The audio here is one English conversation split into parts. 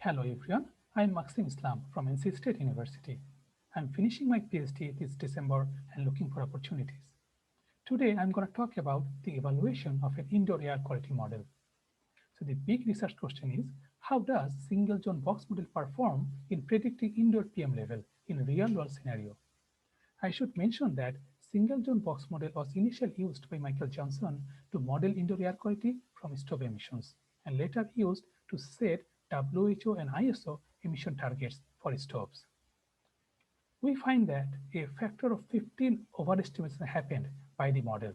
Hello everyone, I am Maxim Islam from NC State University. I am finishing my PhD this December and looking for opportunities. Today I am going to talk about the evaluation of an indoor air quality model. So the big research question is, how does single zone box model perform in predicting indoor PM level in a real world scenario? I should mention that single zone box model was initially used by Michael Johnson to model indoor air quality from stove emissions and later used to set WHO and ISO emission targets for stoves. We find that a factor of 15 overestimation happened by the model,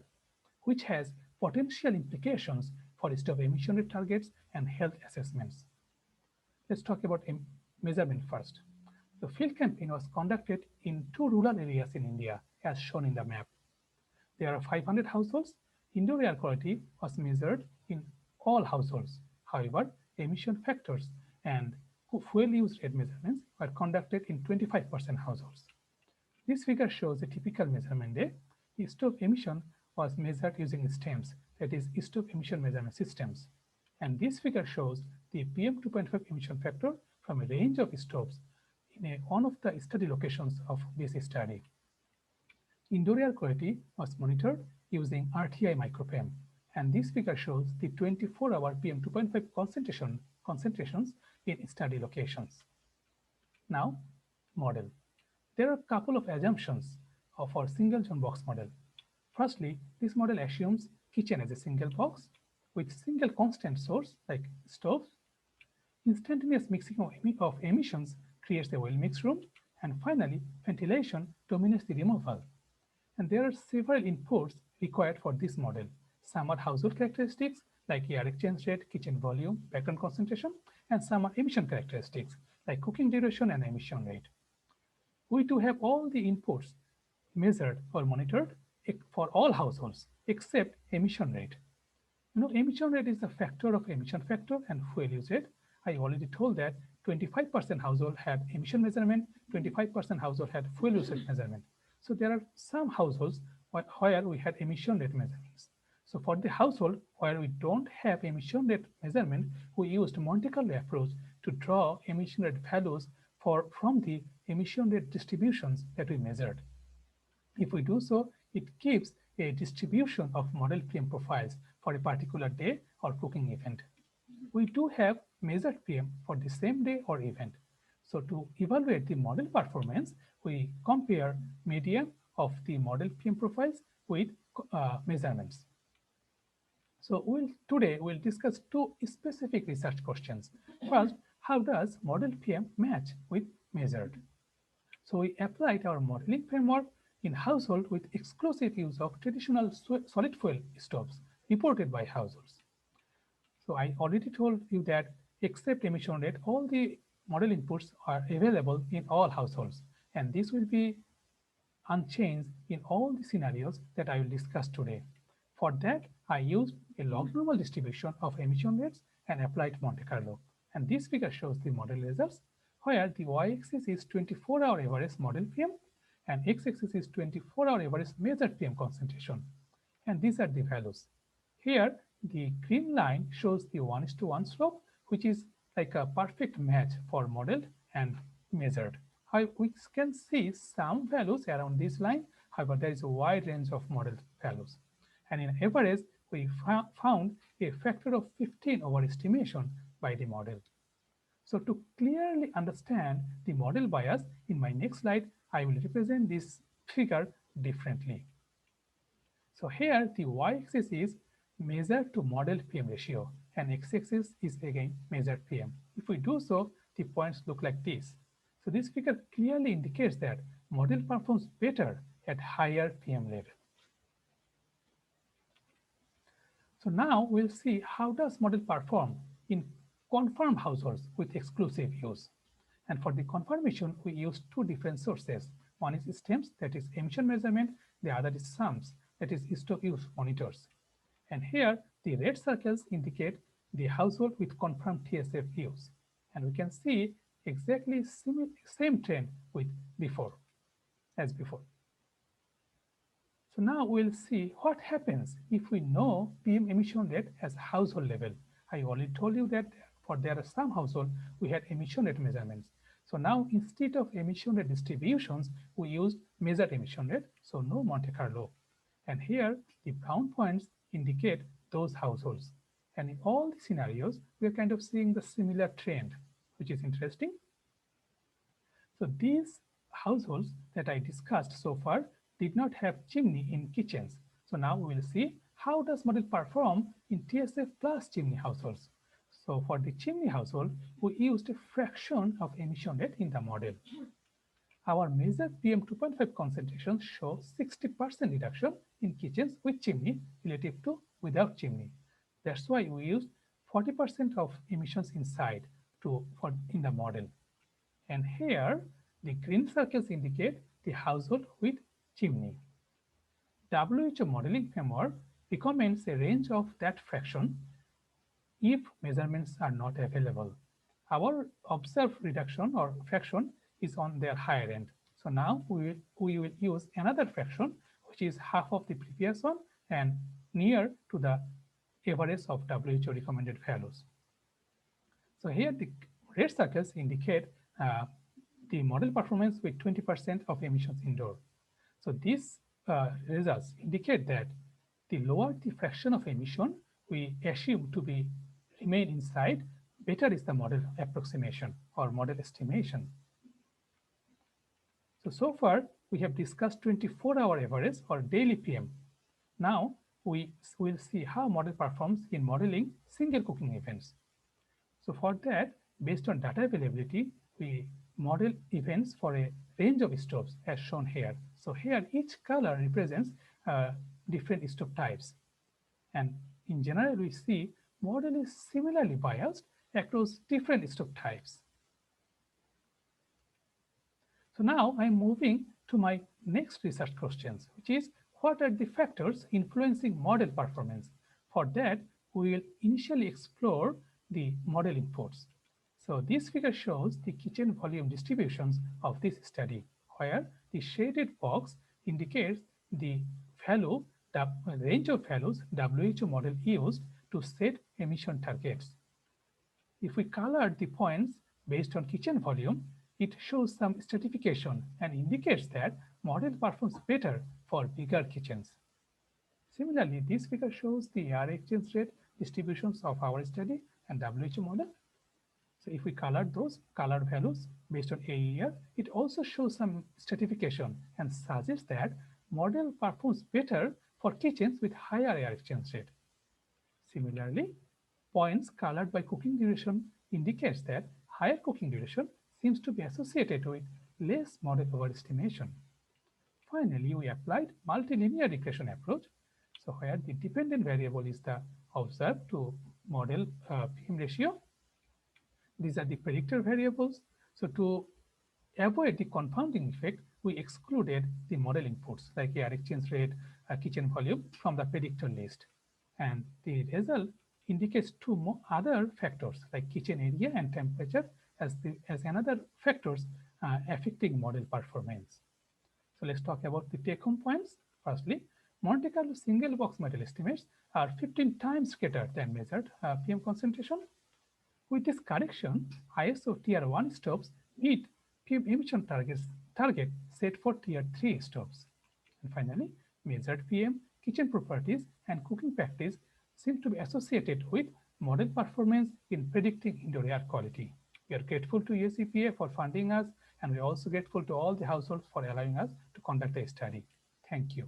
which has potential implications for stove emission rate targets and health assessments. Let's talk about measurement first. The field campaign was conducted in two rural areas in India, as shown in the map. There are 500 households. Indoor air quality was measured in all households. However, emission factors and fuel use rate measurements were conducted in 25% households. This figure shows a typical measurement day. Stove emission was measured using STEMS, that is, stove emission measurement systems. And this figure shows the PM2.5 emission factor from a range of stoves in one of the study locations of this study. Indoor air quality was monitored using RTI micropm, and this figure shows the 24-hour PM2.5 concentrations in study locations. Now, model. There are a couple of assumptions of our single zone box model. Firstly, this model assumes kitchen as a single box with single constant source like stove. Instantaneous mixing of emissions creates a well-mixed room, and finally, ventilation dominates the removal. And there are several inputs required for this model. Some are household characteristics like air exchange rate, kitchen volume, background concentration, and some are emission characteristics like cooking duration and emission rate. We do have all the inputs measured or monitored for all households except emission rate. Emission rate is the factor of emission factor and fuel use rate. I already told that 25% household had emission measurement, 25% household had fuel use rate measurement. So there are some households where we had emission rate measurements. So for the household where we don't have emission rate measurement, we used Monte Carlo approach to draw emission rate values from the emission rate distributions that we measured. If we do so, it gives a distribution of model PM profiles for a particular day or cooking event. We do have measured PM for the same day or event. So to evaluate the model performance, we compare median of the model PM profiles with measurements. So today we'll discuss two specific research questions. First, how does model PM match with measured? So we applied our modeling framework in household with exclusive use of traditional solid fuel stoves reported by households. So I already told you that except emission rate, all the model inputs are available in all households, and this will be unchanged in all the scenarios that I will discuss today. For that, I used a log normal distribution of emission rates and applied Monte Carlo. And this figure shows the model results, where the y-axis is 24-hour average model PM and x-axis is 24-hour average measured PM concentration. And these are the values. Here, the green line shows the 1:1 slope, which is like a perfect match for modeled and measured. We can see some values around this line. However, there is a wide range of model values. And in average, we found a factor of 15 overestimation by the model. So to clearly understand the model bias, in my next slide, I will represent this figure differently. So here the y-axis is measured to model PM ratio and x-axis is again measured PM. If we do so, the points look like this. So this figure clearly indicates that model performs better at higher PM level. So now we'll see how does model perform in confirmed households with exclusive use. And for the confirmation, we use two different sources. One is STEMS, that is emission measurement. The other is SUMS, that is stove use monitors. And here, the red circles indicate the household with confirmed TSF use. And we can see exactly same trend with as before. So now we'll see what happens if we know PM emission rate as household level. I already told you that for there are some households we had emission rate measurements. So now instead of emission rate distributions, we used measured emission rate, so no Monte Carlo. And here the brown points indicate those households. And in all the scenarios, we are kind of seeing the similar trend, which is interesting. So these households that I discussed so far did not have chimney in kitchens. So now we will see how does model perform in TSF plus chimney households. So for the chimney household, we used a fraction of emission rate in the model. Our measured PM 2.5 concentrations show 60% reduction in kitchens with chimney relative to without chimney. That's why we used 40% of emissions inside in the model. And here, the green circles indicate the household with chimney. WHO modeling framework recommends a range of that fraction if measurements are not available. Our observed reduction or fraction is on their higher end. So now we will use another fraction which is half of the previous one and near to the average of WHO recommended values. So here the red circles indicate the model performance with 20% of emissions indoor. So these results indicate that the lower the fraction of emission we assume to be remain inside, better is the model approximation or model estimation. So far we have discussed 24-hour average or daily PM. Now we will see how model performs in modeling single cooking events. So for that, based on data availability, we model events for a range of stoves as shown here. So here each color represents different stove types. And in general, we see model is similarly biased across different stove types. So now I'm moving to my next research questions, which is what are the factors influencing model performance? For that, we will initially explore the model inputs. So this figure shows the kitchen volume distributions of this study, where the shaded box indicates the value, the range of values WHO model used to set emission targets. If we color the points based on kitchen volume, it shows some stratification and indicates that model performs better for bigger kitchens. Similarly, this figure shows the air exchange rate distributions of our study and WHO model. So if we color those color values based on AAAR, it also shows some stratification and suggests that model performs better for kitchens with higher air exchange rate. Similarly, points colored by cooking duration indicates that higher cooking duration seems to be associated with less model overestimation. Finally, we applied multilinear regression approach, so where the dependent variable is the observed to model PM ratio. These are the predictor variables. So to avoid the confounding effect, we excluded the model inputs like air exchange rate, kitchen volume from the predictor list. And the result indicates two other factors like kitchen area and temperature as another factors affecting model performance. So let's talk about the take-home points. Firstly, Monte Carlo single box model estimates are 15 times greater than measured PM concentration. With this correction, ISO Tier 1 stoves meet PM emission target set for Tier 3 stoves. And finally, measured PM, kitchen properties, and cooking practice seem to be associated with model performance in predicting indoor air quality. We are grateful to US EPA for funding us, and we are also grateful to all the households for allowing us to conduct a study. Thank you.